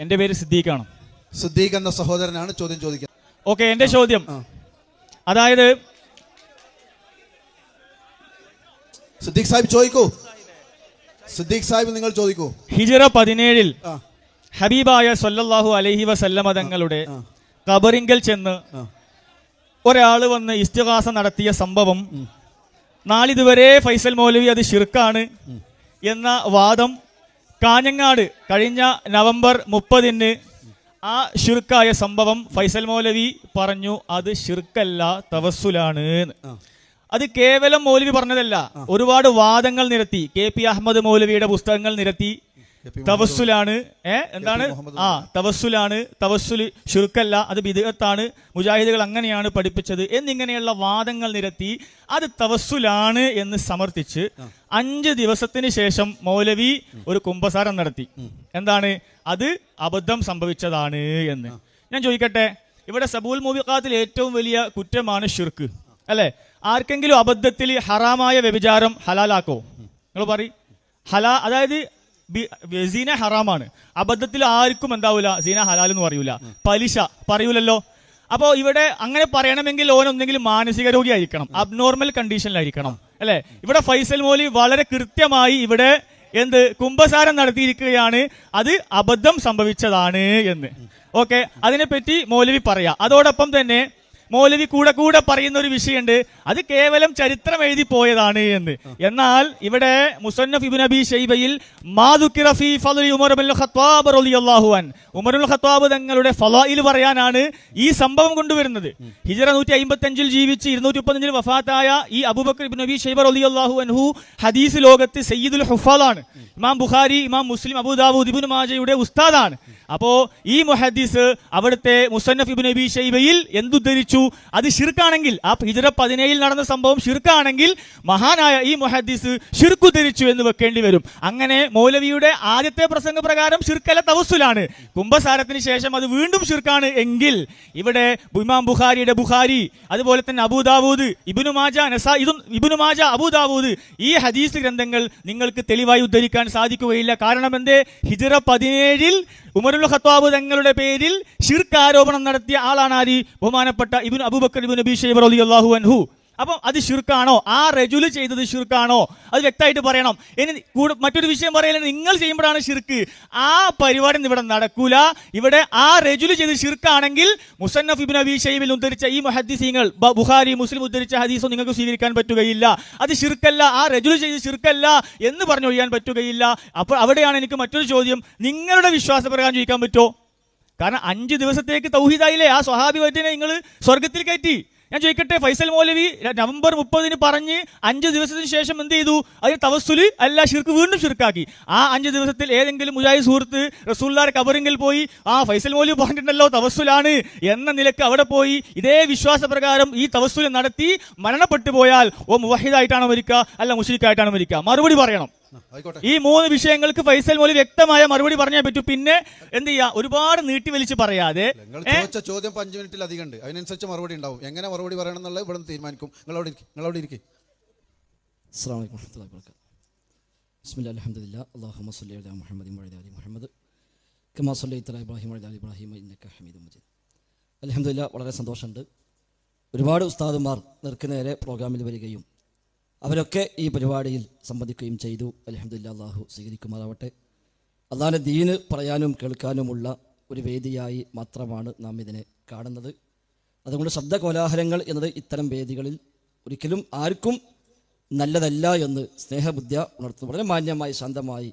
എൻ്റെ പേര് സിദ്ദീഖാണ്. സിദ്ദീഖ് എന്ന സഹോദരനാണ് ചോദ്യം ചോദിക്കുന്നത്. ഓക്കെ, എൻ്റെ ചോദ്യം അതായത് സിദ്ദീഖ് സാഹിബ് ചോദിക്കൂ. സിദ്ദീഖ് സാഹിബ് നിങ്ങൾ ചോദിക്കൂ. ഹിജ്റ 17 ഹബീബായ സല്ലല്ലാഹു അലൈഹി വസല്ലമ തങ്ങളുടെ ഖബറിങ്കൽ ചെന്ന് ഒരാള് വന്ന് ഇസ്തിഗാസ നടത്തിയ സംഭവം നാളിതുവരെ ഫൈസൽ മൗലവി അത് ശിർക്കാണ് എന്ന വാദം കാഞ്ഞങ്ങാട് കഴിഞ്ഞ നവംബർ 30 ആ ശിർക്കായ സംഭവം ഫൈസൽ മൗലവി പറഞ്ഞു അത് ശിർക്കല്ല, തവസ്സുലാണ്. അത് കേവലം മൗലവി പറഞ്ഞതല്ല, ഒരുപാട് വാദങ്ങൾ നിരത്തി. KP അഹമ്മദ് മൗലവിയുടെ പുസ്തകങ്ങൾ നിരത്തി. തവസ്സുലാണ്, എന്താണ് തവസ്സുലാണ്, തവസ്സുൽ ശിർക്കല്ല, അത് ബിദ്അത്താണ്, മുജാഹിദുകൾ അങ്ങനെയാണ് പഠിപ്പിച്ചത് എന്നിങ്ങനെയുള്ള വാദങ്ങൾ നിരത്തി അത് തവസ്സുലാണ് എന്ന് സമർത്ഥിച്ച് 5 ദിവസത്തിന് ശേഷം മൗലവി ഒരു കുമ്പസാരം നടത്തി. എന്താണ് അത് അബദ്ധം സംഭവിച്ചതാണ് എന്ന്. ഞാൻ ചോദിക്കട്ടെ, ഇവിടെ സബൂൽ മൂബിഖാത്തിൽ ഏറ്റവും വലിയ കുറ്റമാണ് ഷിർക്ക് അല്ലെ? ആർക്കെങ്കിലും അബദ്ധത്തിൽ ഹറാമായ വ്യഭിചാരം ഹലാലാക്കോ? നിങ്ങൾ പറയും അതായത് സീന ഹറാമാണ്, അബദ്ധത്തിൽ ആർക്കും എന്താവൂല സീന ഹലാൽ എന്ന് പറയൂല, പലിശ പറയൂലല്ലോ. അപ്പോൾ ഇവിടെ അങ്ങനെ പറയണമെങ്കിൽ ഓനൊന്നെങ്കിലും മാനസിക രോഗിയായിരിക്കണം, അബ്നോർമൽ കണ്ടീഷനിലായിരിക്കണം അല്ലെ? ഇവിടെ ഫൈസൽ മൗലവി വളരെ കൃത്യമായി ഇവിടെ കുംഭസാരം നടത്തിയിരിക്കുകയാണ്, അത് അബദ്ധം സംഭവിച്ചതാണ് എന്ന്. ഓക്കെ, അതിനെപ്പറ്റി മൗലവി പറയാം. അതോടൊപ്പം തന്നെ മൗലവി കൂടെ പറയുന്ന ഒരു വിഷയമുണ്ട്, അത് കേവലം ചരിത്രം എഴുതി പോയതാണ് എന്ന്. എന്നാൽ ഇവിടെ മുസന്നഫ് ഇബ്നു അബീ ശൈബയിൽ മാദുക്കിറ ഫീ ഫളി ഉമർ ഇബ്നുൽ ഖത്താബ് റളിയല്ലാഹു അൻ, ഉമർ ഇബ്നുൽ ഖത്താബ് തങ്ങളുടെ ഫളായിൽ പറയാനാണ് ഈ സംഭവം കൊണ്ടുവരുന്നത്. ഹിജ്റ 155 ജീവിച്ച് 235 വഫാത്തായ ഈ അബൂബക്കർ ഇബ്നു അബീ ശൈബ റളിയല്ലാഹു അൻഹു ഹദീസ് ലോകത്ത് സയ്യിദുൽ ഹുഫാദാണ്. ഇമാം ബുഖാരി, ഇമാം മുസ്ലിം, അബൂ ദാവൂദ്, ഇബ്നു മാജയുടെ ഉസ്താദാണ്. അപ്പോ ഈ മുഹദ്ദിസ് അവിടുത്തെ മുസന്നഫ് ഇബ്നു അബീ ശൈബയിൽ എന്തുദ്ധരിച്ചു? അത് ശിർക്കാണെങ്കിൽ, ആ ഹിജ്റ 17 നടന്ന സംഭവം ശിർക്കാണെങ്കിൽ മഹാനായ ഈ മുഹദ്ദിസ് ശിർക്ക് ഉദ്ധരിച്ചു എന്ന് വെക്കേണ്ടി വരും. അങ്ങനെ മൗലവിയുടെ ആദ്യത്തെ പ്രസംഗ പ്രകാരം ശിർക്കല്ല, തവസ്സുലാണ്. കുംഭസാരത്തിന് ശേഷം അത് വീണ്ടും ശിർക്കാണ് എങ്കിൽ ഇവിടെ ഇമാം ബുഖാരിയുടെ ബുഖാരി, അതുപോലെ തന്നെ അബൂ ദാവൂദ്, ഇബ്നു മാജ, ഇബ്നു മാജ, അബൂ ദാവൂദ്, ഈ ഹദീസ് ഗ്രന്ഥങ്ങൾ നിങ്ങൾക്ക് തെളിവായി ഉദ്ധരിക്കാൻ സാധിക്കുകയില്ല. കാരണം എന്തേ? ഹിജ്റ 17 ഉമർ ഇബ്നുൽ ഖത്താബ് തങ്ങളുടെ പേരിൽ ശിർക്ക് ആരോപണം നടത്തിയ ആളാണ് ആര്? ബഹുമാനപ്പെട്ട അബൂബക്കർ ഇബ്നു അബീ ശൈബ റളിയല്ലാഹു അൻഹു. അപ്പം അത് ശിർക്കാണോ? ആ റജുല് ചെയ്തത് ശിർക്കാണോ? അത് വ്യക്തമായിട്ട് പറയണം. ഇനി മറ്റൊരു വിഷയം പറയലാണ്, നിങ്ങൾ ചെയ്യുമ്പോഴാണ് ശിർക്ക്. ആ പരിപാടി ഇവിടെ നടക്കൂല. ഇവിടെ ആ റജുല് ചെയ്ത് ശിർക്കാണെങ്കിൽ മുസന്നഫ് ഇബ്നു അബീ ശൈബയിൽ ഉദ്ധരിച്ച ഈ മുഹദ്ദിസീങ്ങൾ, ബുഖാരി, മുസ്ലിം ഉദ്ധരിച്ച ഹദീസോ നിങ്ങൾക്ക് സ്വീകരിക്കാൻ പറ്റുകയില്ല. അത് ശിർക്കല്ല, ആ റജുല് ചെയ്ത് ശിർക്കല്ല എന്ന് പറഞ്ഞൊഴിയാൻ പറ്റുകയില്ല. അപ്പോൾ അവിടെയാണ് എനിക്ക് മറ്റൊരു ചോദ്യം, നിങ്ങളുടെ വിശ്വാസപ്രകാരം ചോദിക്കാൻ പറ്റുമോ? കാരണം 5 ദിവസത്തേക്ക് തൗഹീദായില്ലേ, ആ സ്വഹാബി വൈദ്യനെ നിങ്ങൾ സ്വർഗത്തിൽ കയറ്റി. ഞാൻ ചോദിക്കട്ടെ, ഫൈസൽ മൗലവി നവംബർ 30 പറഞ്ഞ് 5 ദിവസത്തിന് ശേഷം എന്ത് ചെയ്തു? അതിന് തവസ്സുല് അല്ല, ശിർക്ക് വീണ്ടും ശിർക്കാക്കി. ആ 5 ദിവസത്തിൽ ഏതെങ്കിലും മുജാഹിദ് സുഹൃത്ത് റസൂലുള്ളാഹിയുടെ ഖബറിങ്കിൽ പോയി ഫൈസൽ മൗലവി പറഞ്ഞിട്ടുണ്ടല്ലോ തവസ്സുലാണ് എന്ന നിലക്ക് അവിടെ പോയി ഇതേ വിശ്വാസപ്രകാരം ഈ തവസ്സുൽ നടത്തി മരണപ്പെട്ടു പോയാൽ മുവഹിദായിട്ടാണോ മരിക്കുക, അല്ല മുശ്രിക്കായിട്ടാണോ മരിക്കുക? മറുപടി പറയണം. ഈ 3 വിഷയങ്ങൾക്ക് ഫൈസൽ മൗലവി വ്യക്തമായ മറുപടി പറഞ്ഞേ പറ്റൂ. പിന്നെ എന്ത് ചെയ്യാ, ഒരുപാട് നീട്ടി വലിച്ച് പറയാതെ. ചോദ്യം 5 മിനിറ്റിലധികം ഉണ്ട്, അതിനനുസരിച്ച് മറുപടി ഉണ്ടാവും. എങ്ങനെ മറുപടി പറയണം എന്നുള്ളത് ഇവിടെ തീരുമാനിക്കും. നിങ്ങളവിടെ ഇരിക്കും. അസ്സലാമു അലൈക്കും വറഹ്മത്തുള്ളാഹി വബറകാതുഹു. ബിസ്മില്ലാഹിർ അൽഹംദുലില്ലാഹി അല്ലാഹുമ്മ സ്വല്ലി അലാ മുഹമ്മദിൻ വഅലാ ആലി മുഹമ്മദ് കമാ സ്വല്ലൈത അലാ ഇബ്രാഹിം വഅലാ ആലി ഇബ്രാഹിം ഇന്നക ഹമീദും മജീദ്. അൽഹംദുലില്ലാഹ്, വളരെ സന്തോഷമുണ്ട്. ഒരുപാട് ഉസ്താദുമാർ നേരെ പ്രോഗ്രാമിൽ വരികയും അവരൊക്കെ ഈ പരിപാടിയിൽ സംബന്ധിക്കുകയും ചെയ്തു. അൽഹംദുലില്ലാഹ്, അല്ലാഹു സ്വീകരിക്കുമാറാവട്ടെ. അല്ലാഹുവിൻ്റെ ദീന് പറയാനും കേൾക്കാനുമുള്ള ഒരു വേദിയായി മാത്രമാണ് നാം ഇതിനെ കാണുന്നത്. അതുകൊണ്ട് ശബ്ദ കോലാഹലങ്ങൾ എന്നത് ഇത്തരം വേദികളിൽ ഒരിക്കലും ആർക്കും നല്ലതല്ല എന്ന് സ്നേഹബുദ്ധ്യ ഉണർത്തുന്നു. വളരെ മാന്യമായി ശാന്തമായി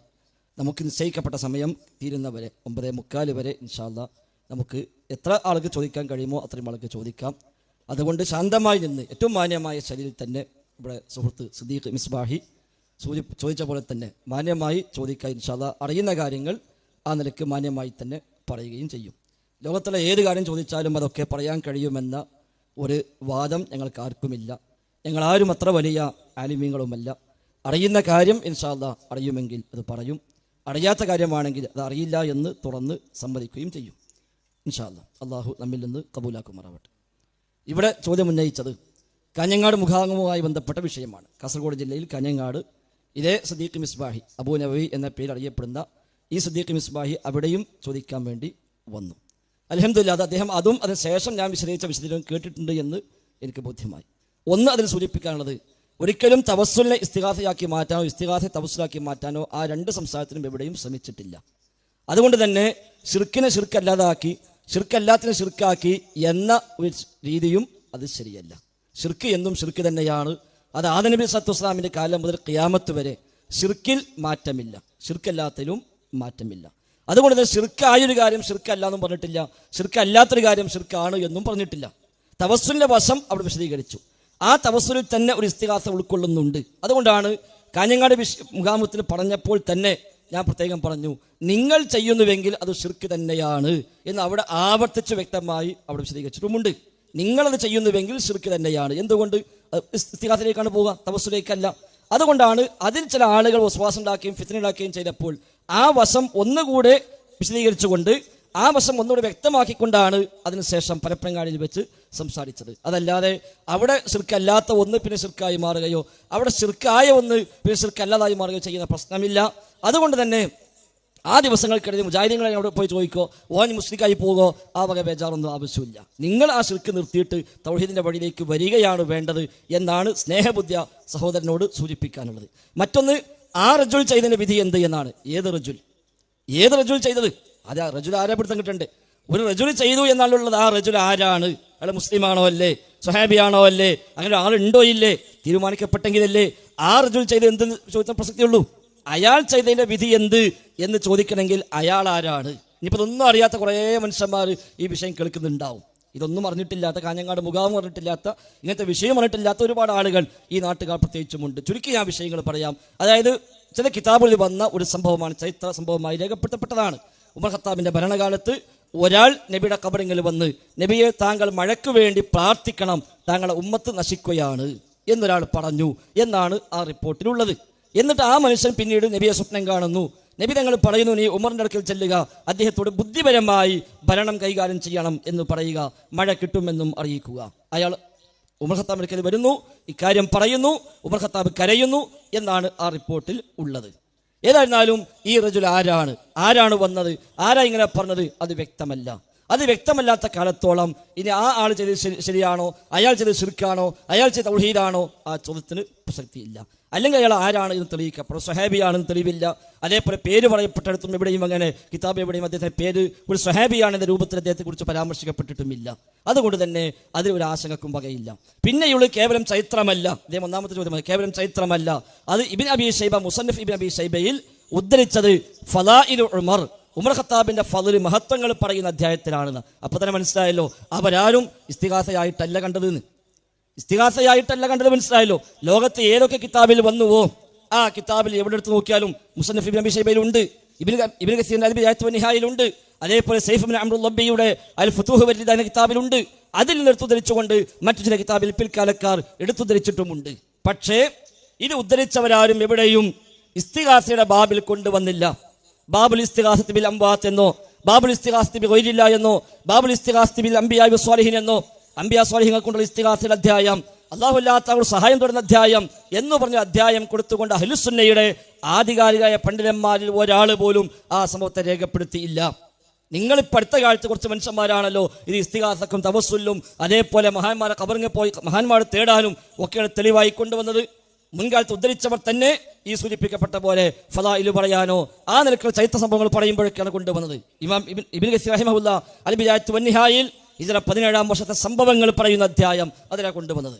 നമുക്ക് നിശ്ചയിക്കപ്പെട്ട സമയം തീരുന്നവരെ 9:45 വരെ ഇൻഷാ അല്ലാഹ് നമുക്ക് എത്ര ആൾക്ക് ചോദിക്കാൻ കഴിയുമോ അത്രയും ആൾക്ക് ചോദിക്കാം. അതുകൊണ്ട് ശാന്തമായി നിന്ന് ഏറ്റവും മാന്യമായ ശൈലിയിൽ തന്നെ ഇവിടെ സുഹൃത്ത് സിദ്ദീഖ് മിസ്ബാഹി ചോദിച്ച പോലെ തന്നെ മാന്യമായി ചോദിക്കാൻ ഇൻഷാ അല്ലാഹ്. അറിയുന്ന കാര്യങ്ങൾ ആ നിലയ്ക്ക് മാന്യമായി തന്നെ പറയുകയും ചെയ്യും. ലോകത്തുള്ള ഏത് കാര്യം ചോദിച്ചാലും അതൊക്കെ പറയാൻ കഴിയുമെന്ന ഒരു വാദം ഞങ്ങൾക്ക് ആർക്കുമില്ല. ഞങ്ങളാരും അത്ര വലിയ ആലിമീങ്ങളുമല്ല. അറിയുന്ന കാര്യം ഇൻഷാ അല്ലാഹ് അറിയുമെങ്കിൽ അത് പറയും, അറിയാത്ത കാര്യമാണെങ്കിൽ അത് അറിയില്ല എന്ന് തുറന്ന് സമ്മതിക്കുകയും ചെയ്യും ഇൻഷാ അല്ലാഹ്. അള്ളാഹു നമ്മിൽ നിന്ന് കബൂലാക്കുമാറാവട്ടെ. ഇവിടെ ചോദ്യം ഉന്നയിച്ചത് കാഞ്ഞങ്ങാട് മുഖാമുഖമായി ബന്ധപ്പെട്ട വിഷയമാണ്. കാസർഗോഡ് ജില്ലയിൽ കാഞ്ഞങ്ങാട് ഇതേ സിദ്ദീഖ് മിസ്ബാഹി, അബൂ നബവി എന്ന പേര് അറിയപ്പെടുന്ന ഈ സിദ്ദീഖ് മിസ്ബാഹി അവിടെയും ചോദിക്കാൻ വേണ്ടി വന്നു. അൽഹംദുലില്ലാ അത് അദ്ദേഹം അതും അതിന് ശേഷം ഞാൻ വിശദീകരിച്ച വിശദീകരണം കേട്ടിട്ടുണ്ട് എന്ന് എനിക്ക് ബോധ്യമായി. ഒന്ന് അതിൽ സൂചിപ്പിക്കാനുള്ളത്, ഒരിക്കലും തവസ്സുലിനെ ഇസ്തിഗാസയാക്കി മാറ്റാനോ ഇസ്തിഗാസയെ തവസ്സുലാക്കി മാറ്റാനോ ആ രണ്ട് സംസാരത്തിനും എവിടെയും ശ്രമിച്ചിട്ടില്ല. അതുകൊണ്ട് തന്നെ ശിർക്കിനെ ശിർക്കല്ലാതാക്കി ശിർക്കല്ലാത്തിനെ ശിർക്കാക്കി എന്ന ഒരു രീതിയും അത് ശരിയല്ല. ശിർക്ക് എന്നും ശിർക്ക് തന്നെയാണ്. അത് ആദം നബി സല്ലല്ലാഹു അലൈഹി വസല്ലമിന്റെ കാലം മുതൽ ഖിയാമത്ത് വരെ ശിർക്കിൽ മാറ്റമില്ല, ശിർക്കല്ലാത്തതിലും മാറ്റമില്ല. അതുകൊണ്ട് തന്നെ ശിർക്കായൊരു കാര്യം ശിർക്കല്ല എന്നും പറഞ്ഞിട്ടില്ല, ശിർക്കല്ലാത്തൊരു കാര്യം ശിർക്കാണ് എന്നും പറഞ്ഞിട്ടില്ല. തവസ്സുലിന്റെ വശം അവിടെ വിശദീകരിച്ചു. ആ തവസ്സുലിൽ തന്നെ ഒരു ഇസ്തിഗാസ ഉൾക്കൊള്ളുന്നുണ്ട്. അതുകൊണ്ടാണ് കാഞ്ഞങ്ങാട് മുഖാമുഖത്തിൽ പറഞ്ഞപ്പോൾ തന്നെ ഞാൻ പ്രത്യേകം പറഞ്ഞു, നിങ്ങൾ ചെയ്യുന്നുവെങ്കിൽ അത് ശിർക്ക് തന്നെയാണ് എന്ന് അവിടെ ആവർത്തിച്ച് വ്യക്തമായി അവിടെ വിശദീകരിച്ചിട്ടുമുണ്ട്. നിങ്ങളത് ചെയ്യുന്നുവെങ്കിൽ ശിർക്ക് തന്നെയാണ്. എന്തുകൊണ്ട്? ഇസ്തിഗാസയിലേക്കാണ് പോവുക, തവസ്സുലേക്കല്ല. അതുകൊണ്ടാണ് അതിൽ ചില ആളുകൾ വസ്വാസം ഉണ്ടാക്കുകയും ഫിത്ന ഉണ്ടാക്കുകയും ചെയ്തപ്പോൾ ആ വശം ഒന്നുകൂടെ വിശദീകരിച്ചുകൊണ്ട് ആ വശം ഒന്നുകൂടെ വ്യക്തമാക്കിക്കൊണ്ടാണ് അതിനുശേഷം പരപ്പനങ്ങാടിയിൽ വെച്ച് സംസാരിച്ചത്. അതല്ലാതെ അവിടെ ശിർക്കല്ലാത്ത ഒന്ന് പിന്നെ ശിർക്കായി മാറുകയോ അവിടെ ശിർക്കായ ഒന്ന് പിന്നെ ശിർക്കല്ലാതായി മാറുകയോ ചെയ്യുന്ന പ്രശ്നമില്ല. അതുകൊണ്ട് തന്നെ ആ ദിവസങ്ങൾക്കിടയിൽ മുജാഹിദീങ്ങളെ അവിടെ പോയി ചോദിക്കോ, ഓൻ മുസ്ലിക്കായി പോകുമോ, ആ വക ബേജാറൊന്നും ആവശ്യമില്ല. നിങ്ങൾ ആ ശിർക്ക് നിർത്തിയിട്ട് തൗഹീദിന്റെ വഴിയിലേക്ക് വരികയാണ് വേണ്ടത് എന്നാണ് സ്നേഹബുദ്ധിയ സഹോദരനോട് സൂചിപ്പിക്കാനുള്ളത്. മറ്റൊന്ന്, ആ റജുൽ ചെയ്തതിന്റെ വിധി എന്ത് എന്നാണ്. ഏത് റജുൽ ചെയ്തത്? അത് ആ റജുൽ ആരെ പിടുത്തം കിട്ടണ്ടേ? ഒരു റജുൽ ചെയ്തു എന്നാണുള്ളത്. ആ റജുൽ ആരാണ്? അയാൾ മുസ്ലിമാണോ അല്ലേ, സ്വഹാബിയാണോ അല്ലേ, അങ്ങനെ ആളുണ്ടോ ഇല്ലേ, തീരുമാനിക്കപ്പെട്ടെങ്കിലല്ലേ ആ റജുൽ ചെയ്ത് എന്ത് ചോദിച്ചാൽ പ്രസക്തിയുള്ളൂ. അയാൾ ചെയ്തതിന്റെ വിധി എന്ത് എന്ന് ചോദിക്കണമെങ്കിൽ അയാൾ ആരാണ്? ഇനിയിപ്പോൾ ഇതൊന്നും അറിയാത്ത കുറേ മനുഷ്യന്മാർ ഈ വിഷയം കേൾക്കുന്നുണ്ടാവും. ഇതൊന്നും അറിഞ്ഞിട്ടില്ലാത്ത, കാഞ്ഞങ്ങാട് മുഖാമുഖം അറിഞ്ഞിട്ടില്ലാത്ത, ഇങ്ങനത്തെ വിഷയം അറിഞ്ഞിട്ടില്ലാത്ത ഒരുപാട് ആളുകൾ ഈ നാട്ടുകാർ പ്രത്യേകിച്ചുമുണ്ട്. ചുരുക്കി ഞാൻ വിഷയങ്ങൾ പറയാം. അതായത് ചില കിതാബുകളിൽ വന്ന ഒരു സംഭവമാണ്, ചരിത്ര സംഭവമായി രേഖപ്പെടുത്തപ്പെട്ടതാണ്. ഉമർ ഖത്താബിന്റെ ഭരണകാലത്ത് ഒരാൾ നബിയുടെ ഖബറിൽ വന്ന്, നബിയെ താങ്കൾ മഴയ്ക്ക് വേണ്ടി പ്രാർത്ഥിക്കണം, താങ്കളുടെ ഉമ്മത്ത് നശിക്കുകയാണ് എന്നൊരാൾ പറഞ്ഞു എന്നാണ് ആ റിപ്പോർട്ടിലുള്ളത്. എന്നിട്ട് ആ മനുഷ്യൻ പിന്നീട് നബിയെ സ്വപ്നം കാണുന്നു. നബി തങ്ങൾ പറയുന്നു, നീ ഉമറിന്റെ അടുക്കൽ ചെല്ലുക, അദ്ദേഹത്തോട് ബുദ്ധിപരമായി ഭരണം കൈകാര്യം ചെയ്യണം എന്ന് പറയുക, മഴ കിട്ടുമെന്നും അറിയിക്കുക. അയാൾ ഉമർ ഖത്താബിന്റെ അടുക്കൽ വരുന്നു, ഇക്കാര്യം പറയുന്നു, ഉമർ ഖത്താബ് കരയുന്നു എന്നാണ് ആ റിപ്പോർട്ടിൽ ഉള്ളത്. ഏതായിരുന്നാലും ഈ റജുൽ ആരാണ് വന്നത്, ആരാ ഇങ്ങനെ പറഞ്ഞത്, അത് വ്യക്തമല്ല. അത് വ്യക്തമല്ലാത്ത കാലത്തോളം ഇനി ആ ആൾ ചെയ്തത് ശരിയാണോ, അയാൾ ചെയ്തത് ശിർക്കാണോ, അയാൾ ചെയ്ത തൗഹീദാണോ, ആ ചോദ്യത്തിന് പ്രസക്തിയില്ല. അല്ലെങ്കിൽ അയാൾ ആരാണ് എന്ന് തെളിയിക്കപ്പെടും. സ്വഹാബിയാണെന്ന് തെളിവില്ല. അതേപോലെ പേര് പറയപ്പെട്ടിടത്തും എവിടെയും അങ്ങനെ കിതാബ് എവിടെയും അദ്ദേഹത്തിന്റെ പേര് ഒരു സ്വഹാബിയാണെന്ന രൂപത്തിൽ അദ്ദേഹത്തെക്കുറിച്ച് പരാമർശിക്കപ്പെട്ടിട്ടുമില്ല. അതുകൊണ്ട് തന്നെ അതിൽ ഒരു ആശങ്കക്കും വകയില്ല. പിന്നെയുള്ള കേവലം ചരിത്രമല്ല, അദ്ദേഹം ഒന്നാമത്തെ ചോദ്യം, കേവലം ചരിത്രമല്ല, അത് ഇബ്നു അബീ ശൈബ, മുസന്നഫ് ഇബ്നു അബീ ശൈബയിൽ ഉദ്ധരിച്ചത് ഫളാഇലു ഉമർ ഖത്താബിന്റെ ഫള്, മഹത്വങ്ങൾ പറയുന്ന അധ്യായത്തിലാണെന്ന്. അപ്പൊ തന്നെ മനസ്സിലായല്ലോ അവരാരും ഇസ്തിഗാസയായിട്ടല്ല കണ്ടതെന്ന്. ഇസ്തിഗാസയായിട്ടല്ല കണ്ടത് മനസ്സിലായല്ലോ. ലോകത്ത് ഏതൊക്കെ കിതാബിൽ വന്നുവോ ആ കിതാബിൽ എവിടെ എടുത്ത് നോക്കിയാലും മുസന്നഫ് ഇബ്നു അബീ ശൈബയിലുണ്ട്, ഇബ്നു കസീറിന്റെ അൽ ബിദായത്ത് വന്നിഹായിലുണ്ട്, അതേപോലെ സൈഫ് ഇബ്നു അംറുൽ ലബ്ബിയുടെ അൽ ഫുതൂഹ് വൽ ലിദാന കിതാബിലുണ്ട്. അതിൽ നിന്ന് എടുത്തുദ്ധരിച്ചുകൊണ്ട് മറ്റു ചില കിതാബിൽ പിൽക്കാലക്കാർ എടുത്തുദ്ധരിച്ചിട്ടുമുണ്ട്. പക്ഷേ ഇത് ഉദ്ധരിച്ചവരാരും എവിടെയും ഇസ്തിഗാസയുടെ ബാബിൽ കൊണ്ടുവന്നില്ല. ബാബുൽ ഇസ്തിഗാസത്തി ബിൽ അംവാത്ത് എന്നോ, ബാബുൽ ഇസ്തിഗാസത്തി ബി ഗൈരില്ലാ എന്നോ, ബാബുൽ ഇസ്തിഗാസത്തി ബിൽ അംബിയാ വ സ്വാലിഹീൻ എന്നോ, അംബിയാ സ്വാലിഹീങ്ങൾ കൊണ്ടുള്ള ഇസ്തിഗാസയുടെ അധ്യായം, അല്ലാഹു അല്ലാത്തവർ സഹായം തേടുന്ന അധ്യായം എന്ന് പറഞ്ഞ അധ്യായം കൊടുത്തുകൊണ്ട് അഹ്ലുസുന്നയുടെ ആധികാരികമായ പണ്ഡിതന്മാരിൽ ഒരാൾ പോലും ആ സംഭവത്തെ രേഖപ്പെടുത്തിയില്ല. നിങ്ങളിപ്പോൾ അടുത്ത കാലത്ത് കുറച്ച് മനുഷ്യന്മാരാണല്ലോ ഇത് ഇസ്തിഗാസക്കും തവസ്സുലും അതേപോലെ മഹാന്മാരെ ഖബറിൽ പോയി മഹാന്മാരെ തേടാനും ഒക്കെയാണ് തെളിവായി കൊണ്ടുവന്നത്. മുൻകാലത്ത് ഉദ്ധരിച്ചവർ തന്നെ ഈ സൂചിപ്പിക്കപ്പെട്ട പോലെ ഫളാഇൽ പറയാനോ ആ നിലക്കുള്ള ചരിത്ര സംഭവങ്ങൾ പറയുമ്പോഴൊക്കെയാണ് കൊണ്ടുവന്നത്. ഇമാം ഇബ്നു കസീർ റഹിമഹുല്ലാ അൽ ബിദായത്ത് വന്നിഹായിൽ ഹിജ്റ 17-ാം വർഷത്തെ സംഭവങ്ങൾ പറയുന്ന അധ്യായം അതിലാണ് കൊണ്ടുവന്നത്.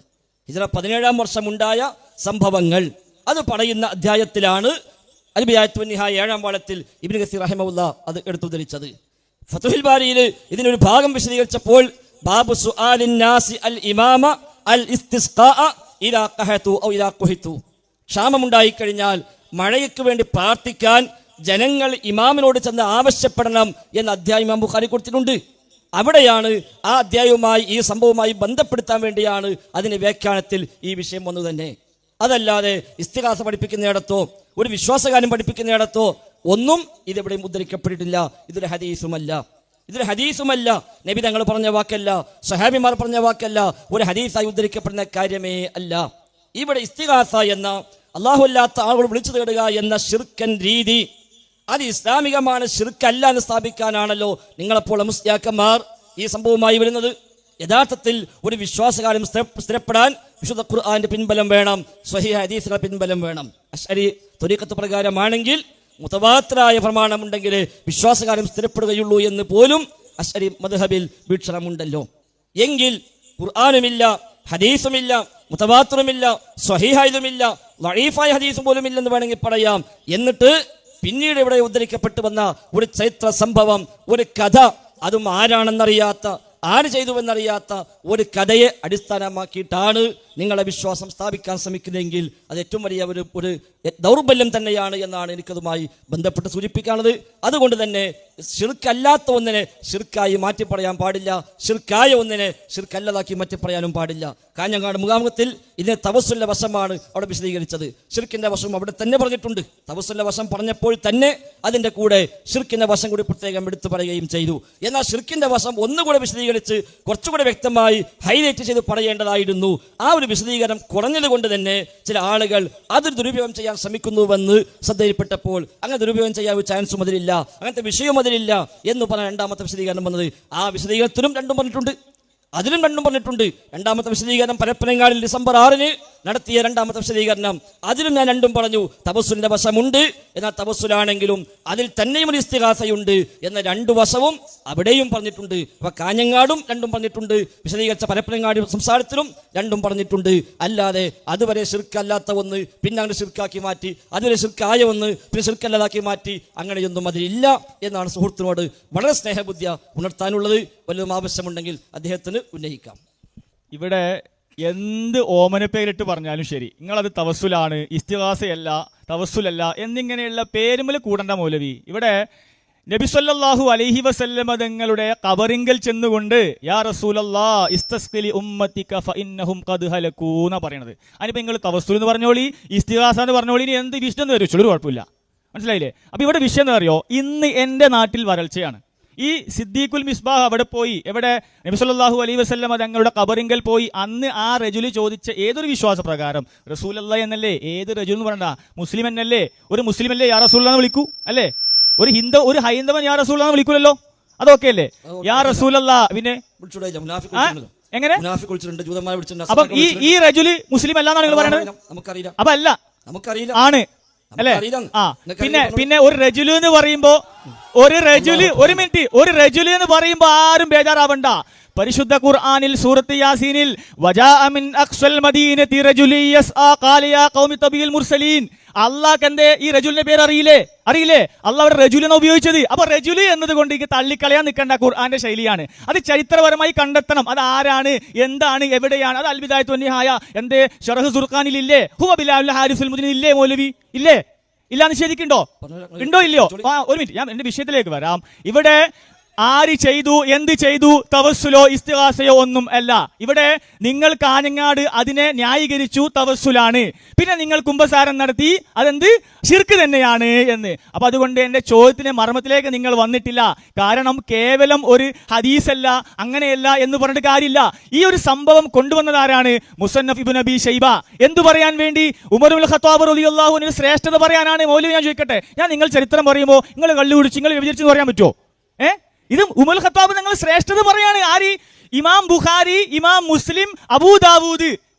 ഹിജ്റ 17-ാം വർഷമുണ്ടായ സംഭവങ്ങൾ അത് പറയുന്ന അധ്യായത്തിലാണ് അൽ ബിദായത്ത് വന്നിഹായ 7-ാം വാളത്തിൽ ഇബ്നു കസീർ റഹിമഹുല്ലാ അത് എടുത്തുദ്ധരിച്ചത്. ഫതുഹുൽ ബാരിയിൽ ഇതിനൊരു ഭാഗം വിശദീകരിച്ചപ്പോൾ ബാബു സുആലിൻ നാസി അൽ ഇമാമ അൽ ഇസ്തിസ്ഖാ ഇദാ ഖഹതു ഔ ഇദാ ഖുഹിതു, ക്ഷാമമുണ്ടായിക്കഴിഞ്ഞാൽ മഴയ്ക്ക് വേണ്ടി പ്രാർത്ഥിക്കാൻ ജനങ്ങൾ ഇമാമിനോട് ചെന്ന് ആവശ്യപ്പെടണം എന്ന അധ്യായം ഇമാം ബുഖാരി കൊടുത്തിട്ടുണ്ട്. അവിടെയാണ് ആ അധ്യായവുമായി ഈ സംഭവവുമായി ബന്ധപ്പെടുത്താൻ വേണ്ടിയാണ് അതിന്റെ വ്യാഖ്യാനത്തിൽ ഈ വിഷയം വന്നു തന്നെ. അതല്ലാതെ ഇസ്തിഗാസ പഠിപ്പിക്കുന്നിടത്തോ ഒരു വിശ്വാസകാര്യം പഠിപ്പിക്കുന്നിടത്തോ ഒന്നും ഇതെവിടെയും ഉദ്ധരിക്കപ്പെട്ടിട്ടില്ല. ഇതൊരു ഹദീസുമല്ല, നബി തങ്ങൾ പറഞ്ഞ വാക്കല്ല, സഹാബിമാർ പറഞ്ഞ വാക്കല്ല, ഒരു ഹദീസായി ഉദ്ധരിക്കപ്പെടുന്ന കാര്യമേ അല്ല. ഇവിടെ ഇസ്തിഗാസ എന്ന അല്ലാഹു അല്ലാത്ത ആളുകൾ വിളിച്ചു തേടുക എന്ന ശിർക്കൻ രീതി അത് ഇസ്ലാമികമാണ്, ശിർക്കല്ല എന്ന് സ്ഥാപിക്കാനാണല്ലോ നിങ്ങളെപ്പോൾ മുസ്ലിയാക്കന്മാർ ഈ സംഭവമായി വരുന്നത്. യഥാർത്ഥത്തിൽ ഒരു വിശ്വാസകാലം സ്ഥിരപ്പെടാൻ വിശുദ്ധ ഖുർആന്റെ പിൻബലം വേണം, സ്വഹീഹ് ഹദീസുകളുടെ പിൻബലം വേണം. അശ്അരി ത്വരീഖത്ത് പ്രകാരമാണെങ്കിൽ മുതവാത്തിറായ പ്രമാണമുണ്ടെങ്കിൽ വിശ്വാസകാലം സ്ഥിരപ്പെടുകയുള്ളൂ എന്ന് പോലും അശ്അരി മദ്ഹബിൽ വീക്ഷണമുണ്ടല്ലോ. എങ്കിൽ ഖുർആനുമില്ല, ഹദീസുമില്ല, മുതവാത്തിറുമില്ല, സ്വഹീഹായതുമില്ല, ലഈഫായ ഹദീസും പോലും ഇല്ലെന്ന് വേണമെങ്കിൽ പറയാം. എന്നിട്ട് പിന്നീട് ഇവിടെ ഉദ്ധരിക്കപ്പെട്ടു വന്ന ഒരു ചരിത്ര സംഭവം, ഒരു കഥ, അതും ആരാണെന്നറിയാത്ത, ആര് ചെയ്തുവെന്നറിയാത്ത ഒരു കഥയെ അടിസ്ഥാനമാക്കിയിട്ടാണ് നിങ്ങളെ വിശ്വാസം സ്ഥാപിക്കാൻ ശ്രമിക്കുന്നതെങ്കിൽ അത് ഏറ്റവും വലിയ ഒരു ദൗർബല്യം തന്നെയാണ് എന്നാണ് എനിക്കതുമായി ബന്ധപ്പെട്ട് സൂചിപ്പിക്കാനുള്ളത്. അതുകൊണ്ട് തന്നെ ശിർക്കല്ലാത്ത ഒന്നിനെ ശിർക്കായി മാറ്റി പറയാൻ പാടില്ല, ശിർക്കായ ഒന്നിനെ ശിർക്കല്ലതാക്കി മാറ്റി പറയാനും പാടില്ല. കാഞ്ഞങ്ങാട് മുഖാമുഖത്തിൽ ഇതിനെ തവസ്സുലിന്റെ വശമാണ് അവിടെ വിശദീകരിച്ചത്. ശിർക്കിന്റെ വശം അവിടെ തന്നെ പറഞ്ഞിട്ടുണ്ട്. തവസ്സുലിന്റെ വശം പറഞ്ഞപ്പോൾ തന്നെ അതിന്റെ കൂടെ ശിർക്കിന്റെ വശം കൂടി പ്രത്യേകം എടുത്തു പറയുകയും ചെയ്തു. എന്നാൽ ശിർക്കിന്റെ വശം ഒന്നുകൂടെ വിശദീകരിച്ച് കുറച്ചുകൂടെ വ്യക്തമായി ഹൈലൈറ്റ് ചെയ്ത് പറയേണ്ടതായിരുന്നു. ആ ഒരു വിശദീകരണം കുറഞ്ഞത് കൊണ്ട് തന്നെ ചില ആളുകൾ അത് ദുരുപയോഗം ചെയ്യാൻ ശ്രമിക്കുന്നുവെന്ന് ശ്രദ്ധയിൽപ്പെട്ടപ്പോൾ അങ്ങനെ ദുരുപയോഗം ചെയ്യാൻ ഒരു ചാൻസും അതിലില്ല, അങ്ങനത്തെ വിഷയവും അതിലില്ല എന്ന് പറഞ്ഞ രണ്ടാമത്തെ വിശദീകരണം വന്നത്. ആ വിശദീകരണത്തിനും രണ്ടും പറഞ്ഞിട്ടുണ്ട്, അതിലും രണ്ടും പറഞ്ഞിട്ടുണ്ട്. രണ്ടാമത്തെ വിശദീകരണം പരപ്പനങ്ങാടിൽ ഡിസംബർ 6 നടത്തിയ രണ്ടാമത്തെ വിശദീകരണം, അതിലും ഞാൻ രണ്ടും പറഞ്ഞു. തവസ്സുലിന്റെ വശമുണ്ട്, എന്നാൽ തവസ്സുലാണെങ്കിലും അതിൽ തന്നെയും ഒരു ഇസ്തിഗാസയുണ്ട് എന്ന രണ്ടു വശവും അവിടെയും പറഞ്ഞിട്ടുണ്ട്. അപ്പൊ കാഞ്ഞങ്ങാടും രണ്ടും പറഞ്ഞിട്ടുണ്ട്, വിശദീകരിച്ച പരപ്പനങ്ങാടി സംസാരത്തിലും രണ്ടും പറഞ്ഞിട്ടുണ്ട്. അല്ലാതെ അതുവരെ ശിർക്കല്ലാത്ത ഒന്ന് പിന്നെ അങ്ങനെ ശിർക്കാക്കി മാറ്റി, അതുവരെ ശിർക്കായ ഒന്ന് പിന്നെ ശിർക്കല്ലാതാക്കി മാറ്റി, അങ്ങനെയൊന്നും അതിലില്ല എന്നാണ് സുഹൃത്തിനോട് വളരെ സ്നേഹബുദ്ധിയ ഉണർത്താനുള്ളത്. വല്ലതും ആവശ്യമുണ്ടെങ്കിൽ അദ്ദേഹത്തിന് ഉന്നയിക്കാം. ഇവിടെ എന്ത് ഓമന പേരിട്ട് പറഞ്ഞാലും ശരി, നിങ്ങളത് തവസ്സുലാണ്, ഇസ്തിഗാസയല്ല, തവസ്സുലല്ല എന്നിങ്ങനെയുള്ള പേരുമൽ കൂടണ്ട മൗലവി. ഇവിടെ നബി സല്ലല്ലാഹു അലൈഹി വസല്ലമ തങ്ങളുടെ ഖബറിങ്കൽ ചെന്നുകൊണ്ട് യാ റസൂലല്ലാഹ് ഇസ്തസ്ഖിലി ഉമ്മത്തിക ഫഇന്നഹും ഖദ് ഹലകൂ എന്നാ പറയണത്. അതിനിപ്പോൾ നിങ്ങൾ തവസ്സുൽ എന്ന് പറഞ്ഞോളി, ഇസ്തിഗാസ എന്ന് പറഞ്ഞോളി, ഇനി എന്ത് വിഷയം എന്ന് വരും, ഒരു കുഴപ്പമില്ല. മനസ്സിലായില്ലേ? അപ്പോൾ ഇവിടെ വിഷയം എന്താ അറിയോ, ഇന്ന് എൻ്റെ നാട്ടിൽ വരൾച്ചയാണ്. ഈ സിദ്ദീഖുൽ മിസ്ബാഹ് അവിടെ പോയി, എവിടെ നബി സല്ലല്ലാഹു അലൈഹി വസല്ലമ തങ്ങളുടെ ഖബറിങ്കൽ പോയി. അന്ന് ആ റജുലി ചോദിച്ച ഏതൊരു വിശ്വാസ പ്രകാരം റസൂലല്ലാഹി എന്നല്ലേ, ഏത് റജുൽ എന്ന് പറയണ്ട, മുസ്ലിം എന്നല്ലേ, ഒരു മുസ്ലിം അല്ലേ യാ റസൂലുള്ളാഹ് എന്ന് വിളിക്കൂ അല്ലേ, ഒരു ഹൈന്ദവൻ യാ റസൂലുള്ളാഹ് എന്ന് വിളിക്കൂലല്ലോ, അതൊക്കെ അല്ലേ യാ റസൂലല്ലാഹ്. പിന്നെ എങ്ങനെ അപ്പൊ ഈ റജുലി മുസ്ലിം അല്ലാന്നാണ് നിങ്ങൾ പറയുന്നത്? അപ്പൊ അല്ല, നമുക്കറിയില്ല ആണ് അല്ലേ? ആ പിന്നെ ഒരു റജുലു എന്ന് പറയുമ്പോ ഒരു റജുലു എന്ന് പറയുമ്പോ ആരും ബേജാറാവണ്ട. പരിശുദ്ധ ഖുർആനിൽ സൂറത്ത് യാസീനിൽ വജാഅ മിൻ അഖ്സൽ മദീനതി റജുലി യസ്ആ ഖാല യാ ഖൗമി തബിൽ മുർസലീൻ. അല്ലാഹ് എന്തേ ഈ റജുലിന്റെ പേര് അറിയില്ലേ? അല്ലാഹ് അവിടെ റജുലിനെ ഉപയോഗിച്ചത്. അപ്പൊ റജുലി എന്നതുകൊണ്ട് ഈ തള്ളിക്കളയാൻ നിൽക്കേണ്ട, ഖുർആന്റെ ശൈലിയാണ്. അത് ചരിത്രപരമായി കണ്ടെത്തണം, അത് ആരാണ്, എന്താണ്, എവിടെയാണ്. അത് അൽബിദായത്തു വന്നിഹായ എന്തേ ഷറഹ് സുർഖാനിൽ ഇല്ലേ, ഹുവ ബിലാൽ ഹാരിസുൽ മുദ്രിൻ ഇല്ലേ മൗലവി? ഇല്ലേ? ഇല്ല നിഷേധിക്കുണ്ടോ? ഉണ്ടോ ഇല്ലയോ? ഒരു മിനിറ്റ്, ഞാൻ എന്റെ വിഷയത്തിലേക്ക് വരാം. ഇവിടെ ആര് ചെയ്തു, എന്ത് ചെയ്തു, തവസ്സുലോ ഇസ്തിഗാസയോ ഒന്നും അല്ല. ഇവിടെ നിങ്ങൾ കാഞ്ഞങ്ങാട് അതിനെ ന്യായീകരിച്ചു, തവസ്സുലാണ്. പിന്നെ നിങ്ങൾ കുമ്പസാരം നടത്തി, അതെന്ത് ശിർക്ക് തന്നെയാണ് എന്ന്. അപ്പൊ അതുകൊണ്ട് എന്റെ ചോദ്യത്തിന്റെ മർമ്മത്തിലേക്ക് നിങ്ങൾ വന്നിട്ടില്ല. കാരണം കേവലം ഒരു ഹദീസല്ല, അങ്ങനെയല്ല എന്ന് പറഞ്ഞിട്ട് കാര്യമില്ല. ഈ ഒരു സംഭവം കൊണ്ടുവന്നത് ആരാണ്? മുസന്നഫ് ഇബ്നു അബീ ശൈബ. എന്തു പറയാൻ വേണ്ടി? ഉമർ ഇബ്നുൽ ഖത്താബ് റളിയല്ലാഹു അൻഹു ശ്രേഷ്ഠത പറയാനാണ്. മൗലവി ഞാൻ ചോദിക്കട്ടെ, നിങ്ങൾ ചരിത്രം പറയുമ്പോൾ നിങ്ങൾ കള്ളു കുടിച്ച് നിങ്ങൾ വിഭജിച്ചു പറയാൻ പറ്റുമോ? ഇത് ഉമർ ഖത്താബ് നിങ്ങൾ ശ്രേഷ്ഠത പറയാണ്. ആര്? ഇമാം ബുഖാരി, ഇമാം മുസ്ലിം, അബൂദാവൂദ്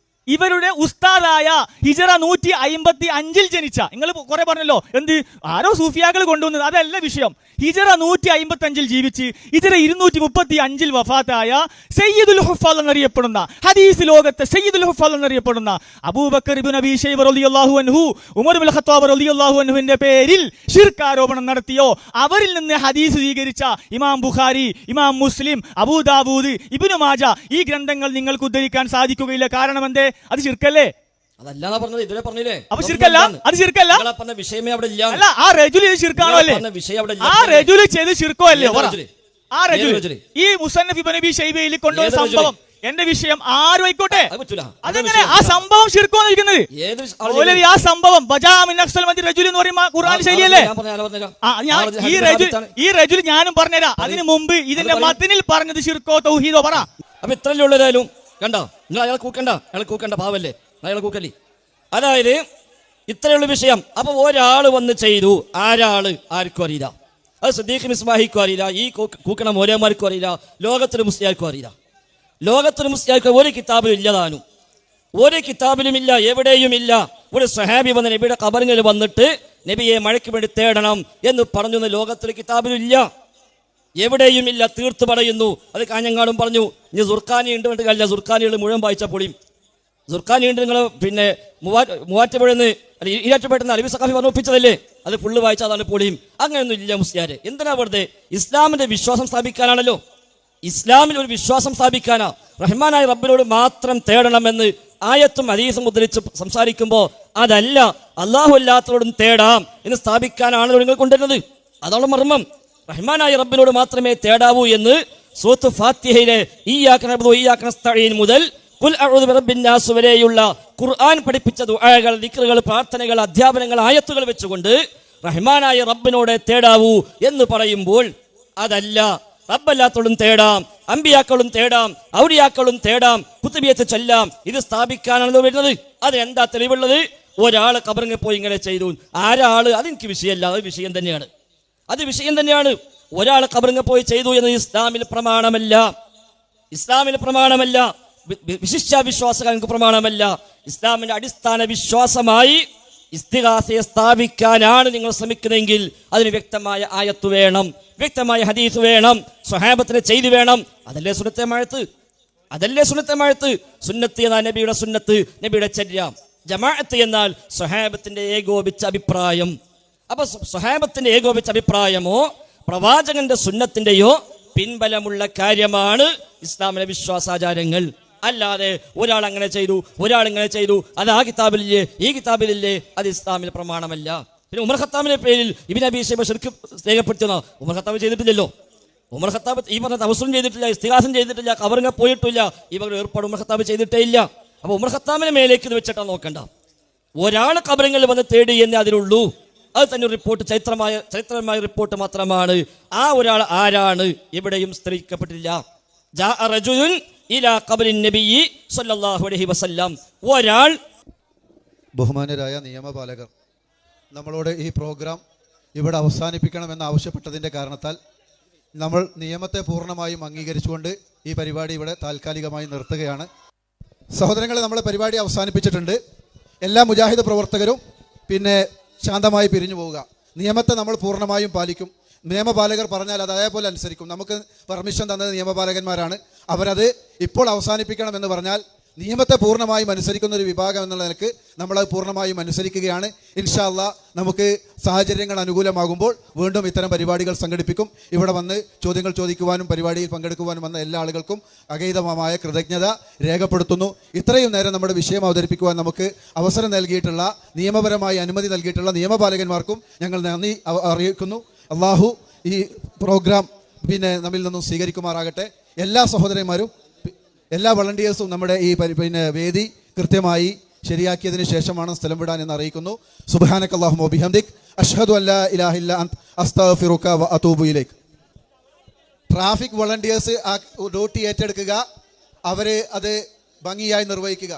ഇവരുടെ ഉസ്താദായ ഹിജറ 155 ജനിച്ച, നിങ്ങൾ കുറെ പറഞ്ഞല്ലോ എന്ത് ആരോ സൂഫിയാക്കൾ കൊണ്ടുവന്നത്, അതല്ല വിഷയം. ഹിജറ 155 ജീവിച്ച് ഹിജറ 235 വഫാത്തായ സയ്യിദുൽ ഹുഫാദ് എന്നറിയപ്പെടുന്ന, ഹദീസ് ലോകത്തെ സയ്യിദുൽ ഹുഫാദ് എന്നറിയപ്പെടുന്ന അബൂബക്കർ ഇബ്നു അബീ ശൈബ റളിയല്ലാഹു അൻഹു ഉമർ ഇബ്നുൽ ഖത്താബ് റളിയല്ലാഹു അൻഹുവിന്റെ പേരിൽ ശിർക്ക് ആരോപണം നടത്തിയോ അവരിൽ നിന്ന് ഹദീസ് സ്വീകരിച്ച ഇമാം ബുഖാരി, ഇമാം മുസ്ലിം, അബൂദാവൂദ്, ഇബ്നു മാജ ഈ ഗ്രന്ഥങ്ങൾ നിങ്ങൾക്ക് ഉദ്ധരിക്കാൻ സാധിക്കുകയില്ല. കാരണം എന്തേ? അത് ശിർക്കല്ലേ? അതല്ലാന്നാ പറഞ്ഞത്, ഇതുവരെ പറഞ്ഞില്ലേ? അപ്പൊ ശിർക്കല്ല, അത് ശിർക്കല്ല. വിഷയമേ അവിടെ ഇല്ല. അല്ല, ആ റജുലി ശിർക്കാണോ അല്ലേ? ആ റജുലി ചെയ്ത് ശിർക്കോ അല്ലേ? ആ റജുലി ഈ മുസന്നഫ് ഇബ്നു അബീ ശൈബയിൽ കൊണ്ടുവന്ന സംഭവം, എന്റെ വിഷയം ആരും ആയിക്കോട്ടെ, അതെങ്ങനെ ആ സംഭവം ശിർക്കോന്ന് ഇരിക്കുന്നത്? ആ സംഭവം വജാഅ മിൻ അഖ്സൽ മദീനതി റജുലി എന്ന് പറയുന്ന ഖുർആൻ ശൈലിയല്ലേ? ഈ റജുലി ഞാനും പറഞ്ഞുതരാം. അതിനു മുമ്പ് ഇതിന്റെ മദ്നിൽ പറഞ്ഞത് ശിർക്കോ തൗഹീദോ പറ. അപ്പൊ ഇത്രയല്ലേ ഉള്ളതായാലും കണ്ടോ? നിങ്ങൾ അയാളെ കൂക്കണ്ട പാവല്ലേ, അയാളെ കൂക്കല്ലേ. അതായത് ഇത്രയുള്ള വിഷയം. അപ്പൊ ഒരാൾ വന്ന് ചെയ്തു, ആരാള് ആർക്കും അറിയില്ല. അത് സിദ്ദീഖ് മിസ്ബാഹിക്കും അറിയില്ല, ഈ കൂക്കണ മൗലവിമാർക്കും അറിയില്ല, ലോകത്തൊരു മുസ്ലിയാർക്കും അറിയില്ല. ലോകത്തൊരു മുസ്ലിയാർക്ക് ഒരു കിതാബിലും ഇല്ലതാനും, ഒരു കിതാബിലുമില്ല, എവിടെയുമില്ല. ഒരു സഹാബി വന്ന് നബിയുടെ ഖബറിൽ വന്നിട്ട് നബിയെ മഴയ്ക്ക് വേണ്ടി തേടണം എന്ന് പറഞ്ഞു. ലോകത്തൊരു കിതാബിലും ഇല്ല, എവിടെയും ഇല്ല. തീർത്തു പറയുന്നു. അത് കാഞ്ഞങ്ങാടും പറഞ്ഞു. ഇനി സുർഖാനി ഉണ്ട് വേണ്ട അല്ല, സുർഖാനികൾ മുഴുവൻ വായിച്ച പൊളിയും. സുർഖാനി ഉണ്ട് നിങ്ങൾ പിന്നെ മൂവാറ്റുപുഴന്ന് ഈരാറ്റുപേട്ടെന്ന് അലവി സഖാഫി പറഞ്ഞു ഒപ്പിച്ചതല്ലേ, അത് ഫുള്ള് വായിച്ചാൽ അതാണ് പൊളിയും. അങ്ങനെയൊന്നും ഇല്ല മുസ്ലിയാരെ. എന്തിനാ വെറുതെ? ഇസ്ലാമിന്റെ വിശ്വാസം സ്ഥാപിക്കാനാണല്ലോ. ഇസ്ലാമിൽ ഒരു വിശ്വാസം സ്ഥാപിക്കാനാ. റഹ്മാനായ റബ്ബിനോട് മാത്രം തേടണമെന്ന് ആയത്തും ഹദീസും ഉദ്ധരിച്ച് സംസാരിക്കുമ്പോൾ അതല്ല, അള്ളാഹു അല്ലാത്തവരോടും തേടാം എന്ന് സ്ഥാപിക്കാനാണല്ലോ നിങ്ങൾ കൊണ്ടുവരുന്നത്. അതാണ് മർമ്മം. റഹ്മാനായ റബ്ബിനോട് മാത്രമേ തേടാവൂ എന്ന് സൂറത്ത് ഫാത്തിഹയിലെ ഇയ്യാക നഅ്ബുദു വഇയ്യാക നസ്തഈൻ മുതൽ ഖുൽ അഊദു ബിറബ്ബിൻ നാസ് വരെയുള്ള ഖുർആൻ പഠിപ്പിച്ച ദുആകൾ, ദിക്റുകൾ, പ്രാർത്ഥനകൾ, അധ്യാപനങ്ങൾ, ആയത്തുകൾ വെച്ചുകൊണ്ട് റഹ്മാനായ റബ്ബിനോട് തേടാവൂ എന്ന് പറയുമ്പോൾ അതല്ല, റബ്ബല്ലാത്തോടും തേടാം, അമ്പിയാക്കളും തേടാം, ഔലിയാക്കളും തേടാം, കുത്തുബിയത്ത് ചൊല്ലാം, ഇത് സ്ഥാപിക്കാനാണല്ലോ വരുന്നത്. അതിനെന്താ തെളിവുള്ളത്? ഒരാൾ ഖബറിൽ പോയി ഇങ്ങനെ ചെയ്തു, ആരാള് അതെനിക്ക് വിഷയമല്ല, അത് വിഷയം തന്നെയാണ്, അത് വിഷയം തന്നെയാണ്. ഒരാൾ ഖബറിൽ പോയി ചെയ്തു എന്ന് ഇസ്ലാമിൽ പ്രമാണമല്ല, ഇസ്ലാമിൽ പ്രമാണമല്ല, വിശിഷ്ട വിശ്വാസങ്ങൾക്ക് പ്രമാണമല്ല. ഇസ്ലാമിന്റെ അടിസ്ഥാന വിശ്വാസമായി ഇസ്തിഗാസയെ സ്ഥാപിക്കാനാണ് നിങ്ങൾ ശ്രമിക്കുന്നതെങ്കിൽ അതിന് വ്യക്തമായ ആയത്ത് വേണം, വ്യക്തമായ ഹദീസ് വേണം, സ്വഹാബത്തിനെ ചെയ്തു വേണം. അതല്ലേ സുന്നത്തെ മഴത്ത്, അതല്ലേ സുന്നത്തെ മഴത്ത്. സുന്നത്ത് എന്നാൽ നബിയുടെ സുന്നത്ത്, നബിയുടെ ചര്യ. ജമാഅത്ത് എന്നാൽ സ്വഹാബത്തിന്റെ ഏകോപിച്ച അഭിപ്രായം. അപ്പൊ സ്വഹാബത്തിന്റെ ഏകോപിച്ച അഭിപ്രായമോ പ്രവാചകന്റെ സുന്നത്തിന്റെയോ പിൻബലമുള്ള കാര്യമാണ് ഇസ്ലാമിലെ വിശ്വാസാചാരങ്ങൾ. അല്ലാതെ ഒരാൾ അങ്ങനെ ചെയ്തു, ഒരാൾ ഇങ്ങനെ ചെയ്തു, അത് ആ കിതാബിലില്ലേ, ഈ കിതാബിലില്ലേ, അത് ഇസ്ലാമിൽ പ്രമാണമല്ല. പിന്നെ ഉമർ ഖത്താബിന്റെ പേരിൽ ഇബ്നു അബീ ശൈബ ശിർക്ക് രേഖപ്പെടുത്തുന്ന ഉമർ ഖത്താബ് ചെയ്തിട്ടില്ലല്ലോ. ഉമർ ഖത്താബ് ഈ പറഞ്ഞ തവസ്സുലും ചെയ്തിട്ടില്ല, ഇസ്തിഗാസം ചെയ്തിട്ടില്ല, ഖബറിങ്ങ പോയിട്ടില്ല, ഈ പറഞ്ഞ ഏർപ്പാട് ഉമർ ഖത്താബ് ചെയ്തിട്ടേ ഇല്ല. അപ്പൊ ഉമർ ഖത്താബിന്റെ മേലേക്ക് ഇത് വെച്ചിട്ടാ നോക്കണ്ട. ഒരാൾ ഖബറിങ്ങളിൽ വന്ന് തേടി എന്നേ അതിലുള്ളൂ. അത് തന്നെ റിപ്പോർട്ട്, ചരിത്രമായ റിപ്പോർട്ട് മാത്രമാണ്. ആ ഒരാൾ ആരാണ്? എവിടെയും സ്ത്രീക്കപ്പെട്ടില്ല. ജാഅ റജുലുൻ ഇലാ ഖബറിൻ നബിയ്യി സ്വല്ലല്ലാഹു അലൈഹി വസല്ലം. ഒരാൾ. ബഹുമാന്യരായ നിയമപാലകർ, നമ്മളോട് ഈ പ്രോഗ്രാം ഇവിടെ അവസാനിപ്പിക്കണമെന്ന് ആവശ്യപ്പെട്ടതിൻ്റെ കാരണത്താൽ നമ്മൾ നിയമത്തെ പൂർണ്ണമായും അംഗീകരിച്ചുകൊണ്ട് ഈ പരിപാടി ഇവിടെ താൽക്കാലികമായി നിർത്തുകയാണ്. സഹോദരങ്ങളെ, നമ്മൾ പരിപാടി അവസാനിപ്പിച്ചിട്ടുണ്ട്. എല്ലാ മുജാഹിദ് പ്രവർത്തകരും പിന്നെ ശാന്തമായി പിരിഞ്ഞു പോവുക. നിയമത്തെ നമ്മൾ പൂർണ്ണമായും പാലിക്കും. നിയമപാലകർ പറഞ്ഞാൽ അത് അതേപോലെ അനുസരിക്കും. നമുക്ക് പെർമിഷൻ തന്നത് നിയമപാലകന്മാരാണ്. അവരത് ഇപ്പോൾ അവസാനിപ്പിക്കണമെന്ന് പറഞ്ഞാൽ നിയമത്തെ പൂർണ്ണമായും അനുസരിക്കുന്ന ഒരു വിഭാഗം എന്നുള്ള നിലക്ക് നമ്മളത് പൂർണ്ണമായും അനുസരിക്കുകയാണ്. ഇൻഷാ അല്ലാഹ് നമുക്ക് സാഹചര്യങ്ങൾ അനുകൂലമാകുമ്പോൾ വീണ്ടും ഇത്തരം പരിപാടികൾ സംഘടിപ്പിക്കും. ഇവിടെ വന്ന് ചോദ്യങ്ങൾ ചോദിക്കുവാനും പരിപാടിയിൽ പങ്കെടുക്കുവാനും വന്ന എല്ലാ ആളുകൾക്കും അഗൈതമായ കൃതജ്ഞത രേഖപ്പെടുത്തുന്നു. ഇത്രയും നേരം നമ്മുടെ വിഷയം അവതരിപ്പിക്കുവാൻ നമുക്ക് അവസരം നൽകിയിട്ടുള്ള, നിയമപരമായി അനുമതി നൽകിയിട്ടുള്ള നിയമപാലകന്മാർക്കും ഞങ്ങൾ നന്ദി അറിയിക്കുന്നു. അള്ളാഹു ഈ പ്രോഗ്രാം പിന്നെ നമ്മിൽ നിന്നും സ്വീകരിക്കുമാറാകട്ടെ. എല്ലാ സഹോദരന്മാരും, എല്ലാ വളണ്ടിയേഴ്സും നമ്മുടെ ഈ പിന്നെ വേദി കൃത്യമായി ശരിയാക്കിയതിന് ശേഷമാണ് സ്ഥലം വിടാൻ എന്ന് അറിയിക്കുന്നു. സുബ്ഹാനകല്ലാഹുമ്മ വബിഹംദിക് അഷ്ഹദു അല്ലാ ഇലാഹ ഇല്ലാ അൻത അസ്തഗ്ഫിറുക വ അതൂബു ഇലൈക്. ട്രാഫിക് വളണ്ടിയേഴ്സ് ആ ഡ്യൂട്ടി ഏറ്റെടുക്കുക, അവർ അത് ഭംഗിയായി നിർവഹിക്കുക.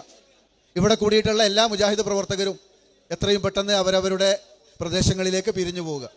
ഇവിടെ കൂടിയിട്ടുള്ള എല്ലാ മുജാഹിദ് പ്രവർത്തകരും എത്രയും പെട്ടെന്ന് അവരവരുടെ പ്രദേശങ്ങളിലേക്ക് പിരിഞ്ഞു പോവുക.